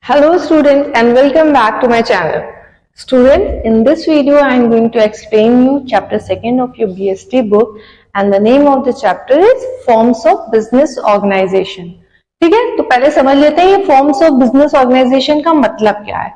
Hello student and welcome back to my channel. Student, in this video I am going to explain you chapter 2nd of your BST book and the name of the chapter is Forms of Business Organization. ठीक है, तो पहले समझ लेते हैं ये Forms of Business Organization का मतलब क्या है।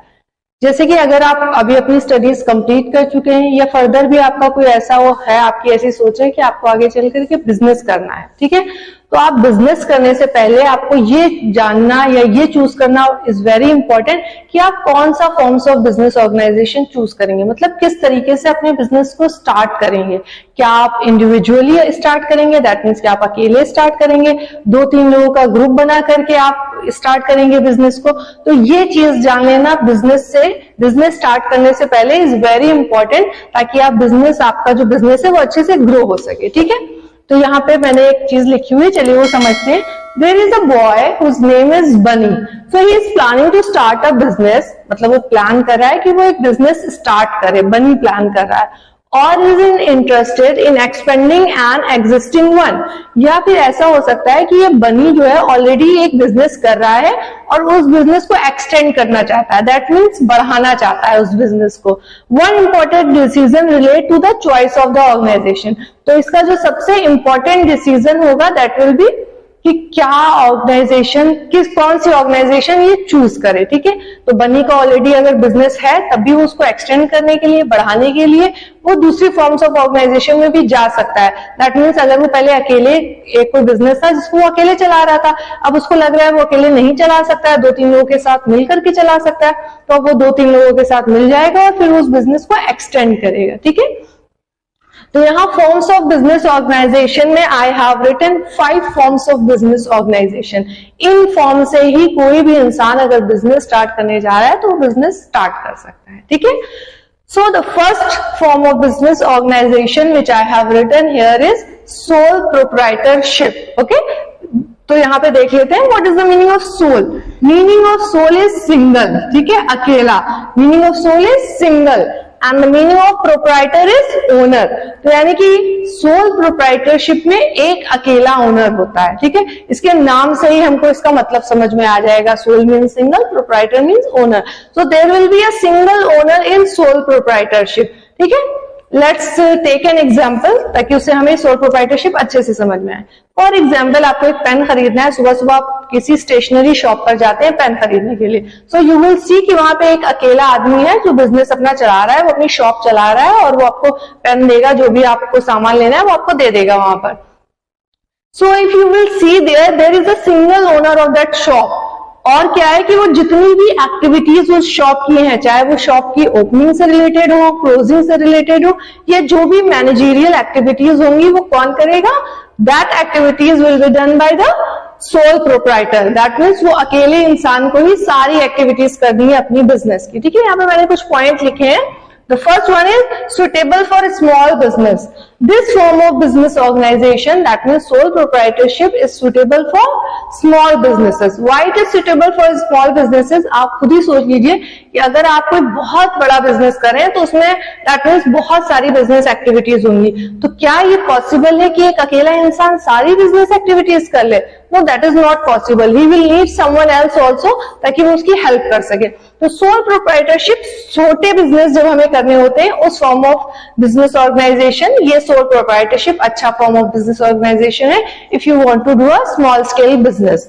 जैसे कि अगर आप अभी अपनी स्टडीज कंप्लीट कर चुके हैं या फर्दर भी आपका कोई ऐसा वो है, आपकी ऐसी सोच है कि आपको आगे चल करके बिजनेस करना है, ठीक है, तो आप बिजनेस करने से पहले आपको ये जानना या ये चूज करना इज वेरी इंपॉर्टेंट कि आप कौन सा forms of business organization choose करेंगे, मतलब किस तरीके से अपने बिजनेस को स्टार्ट करेंगे। क्या आप इंडिविजुअली स्टार्ट करेंगे, दैट मीन्स कि आप अकेले स्टार्ट करेंगे, 2-3 लोगों का ग्रुप बना करके आप स्टार्ट करेंगे बिजनेस को। तो ये चीज जान लेना बिजनेस स्टार्ट करने से पहले इज वेरी इंपॉर्टेंट, ताकि आपका जो बिजनेस है वो अच्छे से ग्रो हो सके। ठीक है, तो यहाँ पे मैंने एक चीज लिखी हुई, चलिए वो समझते हैं। There is a boy whose name is Bunny, so he is planning to start a business, मतलब वो प्लान कर रहा है कि वो एक बिजनेस स्टार्ट करे, बनी प्लान कर रहा है। और is interested in expanding an existing one, या फिर ऐसा हो सकता है कि ये बनी जो है ऑलरेडी एक बिजनेस कर रहा है और उस बिजनेस को एक्सटेंड करना चाहता है, दैट मीन्स बढ़ाना चाहता है उस बिजनेस को। One important decision relate to the choice of the organization, तो इसका जो सबसे इंपॉर्टेंट डिसीजन होगा दैट विल बी कि क्या ऑर्गेनाइजेशन, कौन सी ऑर्गेनाइजेशन ये चूज करे। ठीक है, तो बनी का ऑलरेडी अगर बिजनेस है तब भी उसको एक्सटेंड करने के लिए, बढ़ाने के लिए वो दूसरी फॉर्म्स ऑफ ऑर्गेनाइजेशन में भी जा सकता है। दैट मीन्स अगर वो पहले अकेले एक कोई बिजनेस था जिसको वो अकेले चला रहा था, अब उसको लग रहा है वो अकेले नहीं चला सकता है, 2-3 लोगों के साथ मिलकर के चला सकता है, तो वो 2-3 लोगों के साथ मिल जाएगा और फिर उस बिजनेस को एक्सटेंड करेगा। ठीक है, तो यहाँ फॉर्म्स ऑफ बिजनेस ऑर्गेनाइजेशन में I have written 5 forms of business organization. इन फॉर्म से ही कोई भी इंसान अगर बिजनेस स्टार्ट करने जा रहा है तो वो बिजनेस स्टार्ट कर सकता है। ठीक है, so the first form of business organization which I have written here is sole proprietorship. Okay, तो यहाँ पे देख लेते हैं what is the meaning of sole. Meaning of sole is single, ठीक है, अकेला। Meaning of sole is single and the meaning of proprietor is owner. तो यानी कि सोल प्रोप्राइटरशिप में एक अकेला ओनर होता है। ठीक है, इसके नाम से ही हमको इसका मतलब समझ में आ जाएगा। Sole means single, proprietor means owner, so there will be a single owner in sole proprietorship. ठीक है, लेट्स टेक एन एग्जाम्पल ताकि उससे हमें सोल प्रोप्राइटरशिप अच्छे से समझ में आए। फॉर एग्जाम्पल, आपको एक पेन खरीदना है, सुबह सुबह आप किसी स्टेशनरी शॉप पर जाते हैं पेन खरीदने के लिए, सो यू विल सी कि वहां पे एक अकेला आदमी है जो बिजनेस अपना चला रहा है, वो अपनी शॉप चला रहा है और वो आपको पेन देगा, जो भी आपको सामान लेना है वो आपको दे देगा वहां पर। So if you will see there is a single owner of that shop. और क्या है कि वो जितनी भी एक्टिविटीज उस शॉप की हैं, चाहे वो शॉप की ओपनिंग से रिलेटेड हो, क्लोजिंग से रिलेटेड हो, या जो भी मैनेजरियल एक्टिविटीज होंगी वो कौन करेगा, that activities will be done by the sole proprietor. That means वो अकेले इंसान को ही सारी एक्टिविटीज करनी है अपनी बिजनेस की। ठीक है, यहाँ पे मैंने कुछ पॉइंट लिखे हैं। The first one is suitable for a small business. This form of business organization, that means sole proprietorship, is suitable for small businesses. Why it is suitable for small businesses? आप खुद ही सोच लीजिए कि अगर आप कोई बहुत बड़ा बिजनेस कर रहे हैं तो उसमें that means बहुत सारी बिजनेस एक्टिविटीज होंगी। तो क्या ये पॉसिबल है कि एक अकेला इंसान सारी बिजनेस एक्टिविटीज कर ले? No, that is not possible. He will need someone else also ताकि वो उसकी हेल्प कर सके। तो सोल प्रोप्राइटरशिप, छोटे बिजनेस जब हमें करने होते हैं उस फॉर्म ऑफ बिजनेस ऑर्गेनाइजेशन, ये सोल प्रोप्राइटरशिप अच्छा फॉर्म ऑफ बिजनेस ऑर्गेनाइजेशन है if you want to do a small scale business.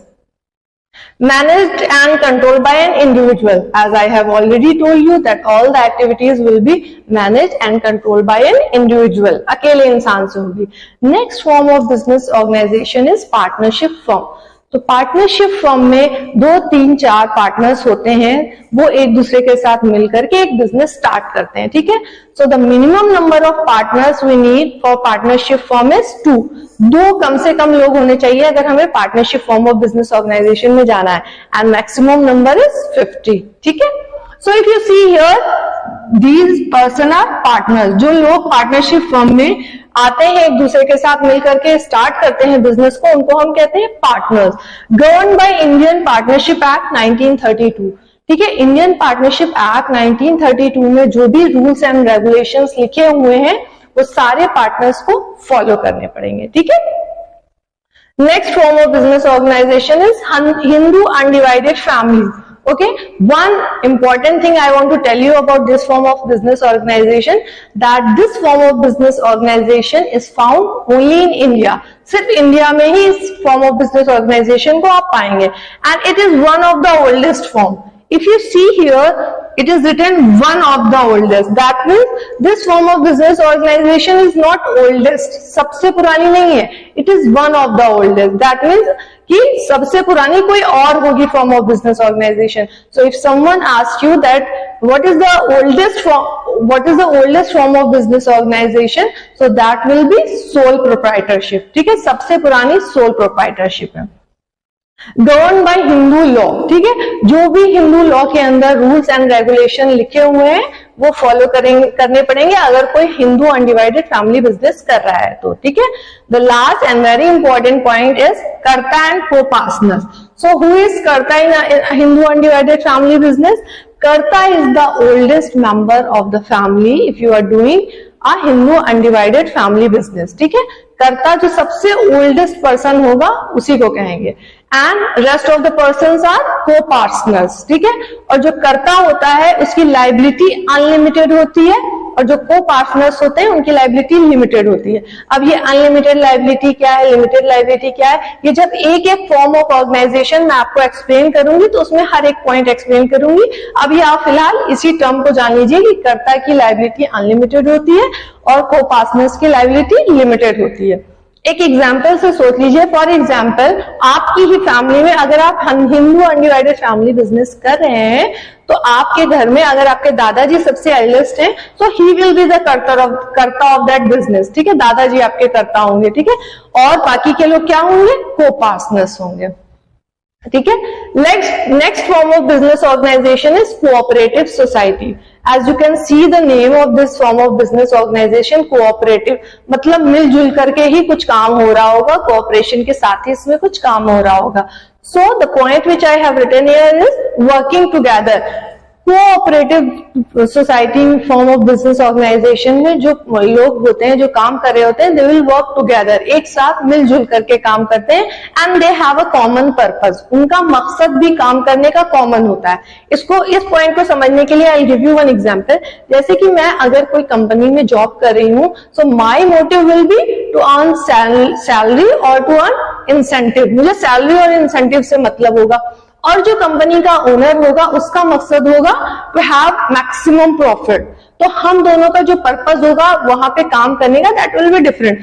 Managed and controlled by an individual. As I have already told you that all the activities will be managed and controlled by an individual. अकेले इंसान से होगी। Next form of business organization is partnership firm. तो partnership firm में 2-3-4 partners होते हैं, वो एक दूसरे के साथ मिलकर के एक बिजनेस स्टार्ट करते हैं। ठीक है, so the minimum number of partners we need for partnership firm is 2। 2 कम से कम लोग होने चाहिए अगर हमें partnership firm of business organization में जाना है, एंड मैक्सिमम नंबर इज 50। ठीक है, so if you see here these person are partners. जो लोग पार्टनरशिप फर्म में आते हैं, एक दूसरे के साथ मिलकर के स्टार्ट करते हैं बिजनेस को, उनको हम कहते हैं partners. Govern by Indian partnership act 1932। ठीक है, इंडियन पार्टनरशिप एक्ट 1932 में जो भी रूल्स एंड रेगुलेशंस लिखे हुए हैं वो सारे पार्टनर्स को फॉलो करने पड़ेंगे। ठीक है, next form of business organisation is Hindu undivided family. Okay, one important thing I want to tell you about this form of business organization, that this form of business organization is found only in India. सिर्फ India में ही इस form of business organisation को आप पाएंगे, and it is one of the oldest form. If you see here, it is written one of the oldest. That means this form of business organization is not oldest. सबसे पुरानी नहीं है. It is one of the oldest. That means कि सबसे पुरानी कोई और होगी form of business organization. So if someone asks you that what is the oldest form of business organization, so that will be sole proprietorship. ठीक है, सबसे पुरानी sole proprietorship है. Govern by Hindu law. ठीक है, जो भी हिंदू लॉ के अंदर रूल्स एंड रेगुलेशन लिखे हुए हैं वो फॉलो करने पड़ेंगे अगर कोई हिंदू अनडिवाइडेड फैमिली बिजनेस कर रहा है तो. ठीक है, the last and very important point is karta and co partners. So who is karta in Hindu undivided family business? Karta is the oldest member of the family if you are doing a Hindu undivided family business. ठीक है, कर्ता जो सबसे oldest person होगा उसी को कहेंगे, and rest of the persons are co partners. ठीक है, और जो कर्ता होता है उसकी लाइबिलिटी अनलिमिटेड होती है और जो को पार्टनर्स होते हैं उनकी लाइबिलिटी लिमिटेड होती है. अब ये अनलिमिटेड लाइबिलिटी क्या है, लिमिटेड लाइबिलिटी क्या है, ये जब एक एक फॉर्म ऑफ ऑर्गेनाइजेशन मैं आपको एक्सप्लेन करूंगी तो उसमें हर एक पॉइंट एक्सप्लेन करूंगी. अभी आप फिलहाल इसी टर्म को जान लीजिए कि कर्ता की लाइबिलिटी अनलिमिटेड होती है और को पार्टनर्स की लाइबिलिटी लिमिटेड होती है. एक एग्जाम्पल से सोच लीजिए. फॉर एग्जाम्पल, आपकी ही फैमिली में अगर आप हिंदू अनडिवाइडेड फैमिली बिजनेस कर रहे हैं तो आपके घर में अगर आपके दादाजी सबसे एल्डेस्ट हैं तो ही विल बी द कर्ता ऑफ दैट बिजनेस. ठीक है, दादाजी आपके कर्ता होंगे. ठीक है, और बाकी के लोग क्या होंगे? को पार्टनर्स होंगे. ठीक है, next form of business organisation is cooperative society. As you can see the name of this form of business organization, cooperative, मतलब मिलजुल करके ही कुछ काम हो रहा होगा, cooperation के साथ ही इसमें कुछ काम हो रहा होगा. So the point which I have written here is working together. Cooperative society form of business organization में जो लोग होते हैं, जो काम कर रहे होते हैं, दे विल वर्क टुगेदर, एक साथ मिलजुल करके काम करते हैं, and they have a common purpose. उनका मकसद भी काम करने का कॉमन होता है. इस पॉइंट को समझने के लिए I give you one example. जैसे कि मैं अगर कोई कंपनी में जॉब कर रही हूँ, so my motive will be to earn salary और टू अर्न इंसेंटिव. मुझे सैलरी और इंसेंटिव से मतलब होगा, और जो कंपनी का ओनर होगा उसका मकसद होगा टू हैव मैक्सिमम प्रॉफिट. तो हम दोनों का जो पर्पस होगा वहां पे काम करने का, दैट विल बी डिफरेंट.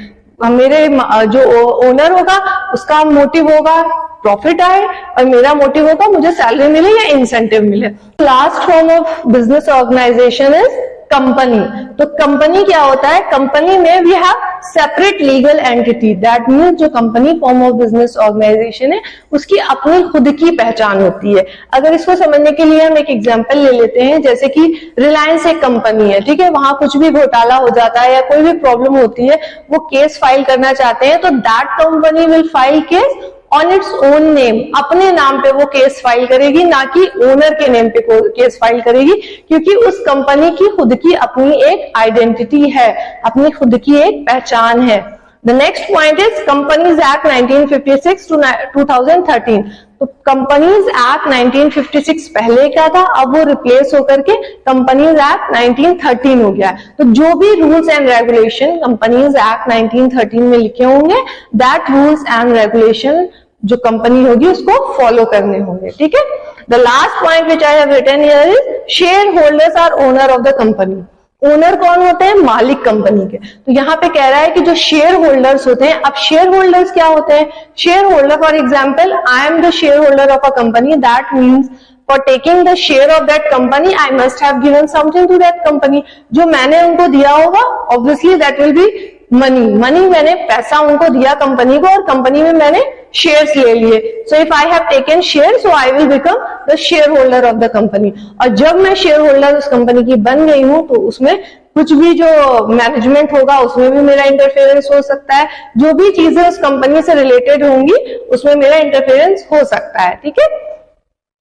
मेरे जो ओनर होगा उसका मोटिव होगा प्रॉफिट आए और मेरा मोटिव होगा मुझे सैलरी मिले या इंसेंटिव मिले. Last form of business organisation is company. तो कंपनी क्या होता है? कंपनी में we have separate legal entity. That means जो company form of business organisation है उसकी अपनी खुद की पहचान होती है. अगर इसको समझने के लिए हम एक एग्जांपल ले लेते हैं, जैसे कि रिलायंस एक कंपनी है. ठीक है, वहां कुछ भी घोटाला हो जाता है या कोई भी प्रॉब्लम होती है, वो केस फाइल करना चाहते हैं, तो that company will file case on its own name. अपने नाम पे वो केस फाइल करेगी, ना कि ओनर के नेम पे केस फाइल करेगी, क्योंकि उस कंपनी की खुद की अपनी एक आइडेंटिटी है, अपनी खुद की एक पहचान है. The next point is companies act 1956 to 2013. तो कंपनीज एक्ट 1956 पहले क्या था, अब वो रिप्लेस होकर के कंपनीज एक्ट 1913 हो गया. तो जो भी rules and regulation companies act 1913 में लिखे होंगे, दैट रूल्स एंड रेगुलेशन जो कंपनी होगी उसको फॉलो करने होंगे. ठीक है, the last point which I have written here is share holders are owner of the company. Owner कौन होते हैं? मालिक कंपनी के. तो यहाँ पे कह रहा है कि जो शेयर होल्डर्स होते हैं, अब शेयर होल्डर्स क्या होते हैं? Share holder, for example, I am the share holder of a company. That means for taking the share of that company I must have given something to that company. जो मैंने उनको दिया होगा obviously that will be money. मैंने पैसा उनको दिया company को और कंपनी में मैंने शेयर्स ले लिए. So if I have taken share, so I will become the share holder of the company. और जब मैं शेयर होल्डर उस कंपनी की बन गई हूं तो उसमें कुछ भी जो मैनेजमेंट होगा उसमें भी मेरा इंटरफेरेंस हो सकता है. जो भी चीजें उस कंपनी से रिलेटेड होंगी उसमें मेरा इंटरफेरेंस हो सकता है. ठीक है,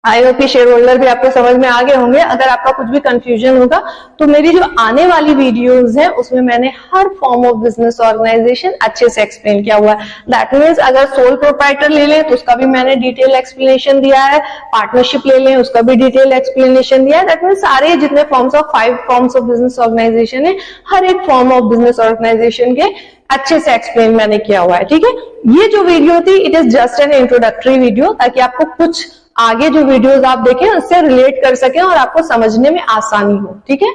आई होप कि शेयर होल्डर भी आपको समझ में आ गए होंगे। अगर आपका कुछ भी कंफ्यूजन होगा तो मेरी जो आने वाली वीडियोस हैं उसमें मैंने हर फॉर्म ऑफ बिजनेस ऑर्गेनाइजेशन अच्छे से एक्सप्लेन किया हुआ है। दैट मीन्स अगर सोल प्रोप्राइटर ले लें तो उसका भी मैंने डिटेल एक्सप्लेनेशन दिया है, पार्टनरशिप ले लें उसका भी डिटेल एक्सप्लेनेशन दिया है। दैट मीन्स सारे जितने forms of 5 forms of business organisation है, हर एक फॉर्म ऑफ बिजनेस ऑर्गेनाइजेशन के अच्छे से एक्सप्लेन मैंने किया हुआ है। ठीक है, ये जो वीडियो थी it is just an introductory video, ताकि आपको कुछ आगे जो वीडियोस आप देखें उससे रिलेट कर सकें और आपको समझने में आसानी हो। ठीक है,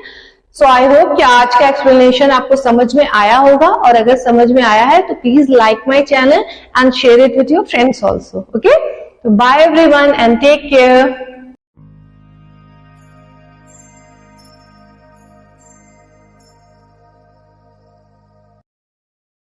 सो आई होप कि आज का एक्सप्लेनेशन आपको समझ में आया होगा, और अगर समझ में आया है तो please like my channel and share it with your friends also. Okay, bye everyone and take care.